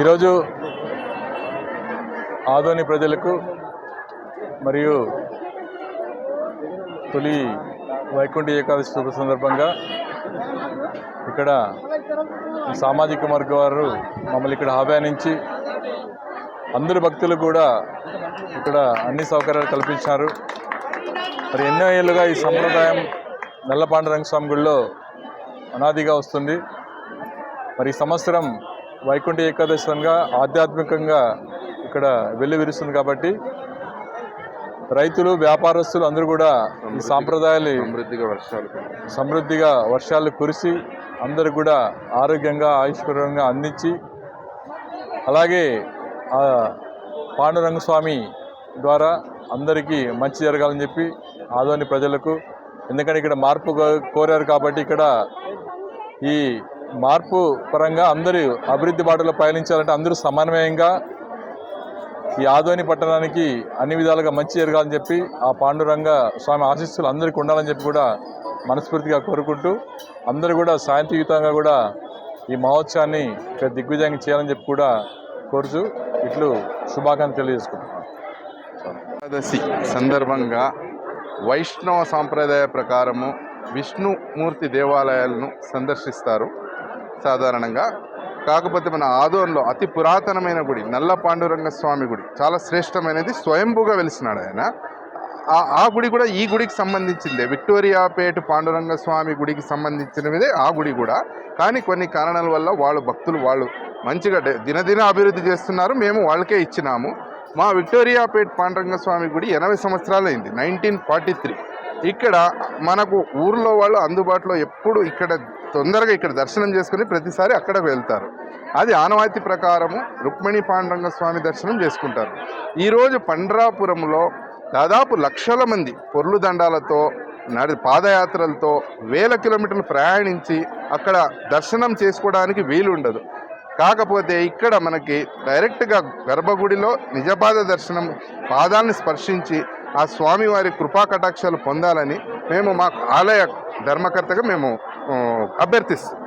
ఈరోజు ఆదోని ప్రజలకు మరియు తొలి వైకుంఠ ఏకాదశి శుభ సందర్భంగా ఇక్కడ సామాజిక వర్గ వారు మమ్మల్ని ఇక్కడ ఆహ్వానించి అందరు భక్తులు కూడా ఇక్కడ అన్ని సౌకర్యాలు కల్పించారు. మరి ఎన్నో ఏళ్ళుగా ఈ సంప్రదాయం నల్లపాండురంగ స్వామి గుడిలో అనాదిగా వస్తుంది. మరి ఈ సంవత్సరం వైకుంఠ ఏకాదశిగా ఆధ్యాత్మికంగా ఇక్కడ వెళ్లి విరుస్తుంది కాబట్టి రైతులు వ్యాపారస్తులు అందరూ కూడా ఈ సాంప్రదాయాలు సమృద్ధిగా వర్షాలు కురిసి అందరూ కూడా ఆరోగ్యంగా ఆయుష్కరంగా అందించి అలాగే ఆ పాండురంగ స్వామి ద్వారా అందరికీ మంచి జరగాలని చెప్పి ఆదోని ప్రజలకు, ఎందుకంటే ఇక్కడ మార్పు కోరారు కాబట్టి ఇక్కడ ఈ మార్పు పరంగా అందరూ అభివృద్ధి బాటలో పయనించాలంటే అందరూ సమన్వయంగా ఈ ఆదోని పట్టణానికి అన్ని విధాలుగా మంచి జరగాలని చెప్పి ఆ పాండురంగ స్వామి ఆశీస్సులు అందరికీ ఉండాలని చెప్పి కూడా మనస్ఫూర్తిగా కోరుకుంటూ అందరూ కూడా శాంతియుతంగా కూడా ఈ మహోత్సవాన్ని ఇక్కడ దిగ్విజయంగా చేయాలని చెప్పి కూడా కోరుచు ఇట్లు శుభాకాంక్షలు తెలియజేసుకుంటున్నాను. ఏకాదశి సందర్భంగా వైష్ణవ సాంప్రదాయ ప్రకారము విష్ణుమూర్తి దేవాలయాలను సందర్శిస్తారు సాధారణంగా. కాకపోతే మన ఆదోన్లో అతి పురాతనమైన గుడి నల్ల పాండురంగ స్వామి గుడి చాలా శ్రేష్టమైనది. స్వయంభూగా వెలిసినాడు ఆయన. ఆ గుడి కూడా ఈ గుడికి సంబంధించిందే, విక్టోరియాపేట పాండురంగ స్వామి గుడికి సంబంధించినదే ఆ గుడి కూడా. కానీ కొన్ని కారణాల వల్ల భక్తులు మంచిగా దినదిన అభివృద్ధి చేస్తున్నారు. మేము వాళ్ళకే ఇచ్చినాము. మా విక్టోరియాపేట పాండురంగ స్వామి గుడి 80 సంవత్సరాలు అయింది, 1943. ఇక్కడ మనకు ఊర్లో వాళ్ళు అందుబాటులో ఎప్పుడు ఇక్కడ తొందరగా ఇక్కడ దర్శనం చేసుకుని ప్రతిసారి అక్కడికి వెళ్తారు. అది ఆనవాయితీ ప్రకారము రుక్మిణి పాండురంగ స్వామి దర్శనం చేసుకుంటారు. ఈరోజు పండ్రాపురంలో దాదాపు లక్షల మంది పొర్లు దండాలతో పాదయాత్రలతో వేల కిలోమీటర్లు ప్రయాణించి అక్కడ దర్శనం చేసుకోవడానికి వీలుండదు. కాకపోతే ఇక్కడ మనకి డైరెక్ట్గా గర్భగుడిలో నిజపాద దర్శనం, పాదాలను స్పర్శించి ఆ స్వామివారి కృపా కటాక్షాలు పొందాలని మేము మా ఆలయ ధర్మకర్తగా మేము అభ్యర్థిస్తాం.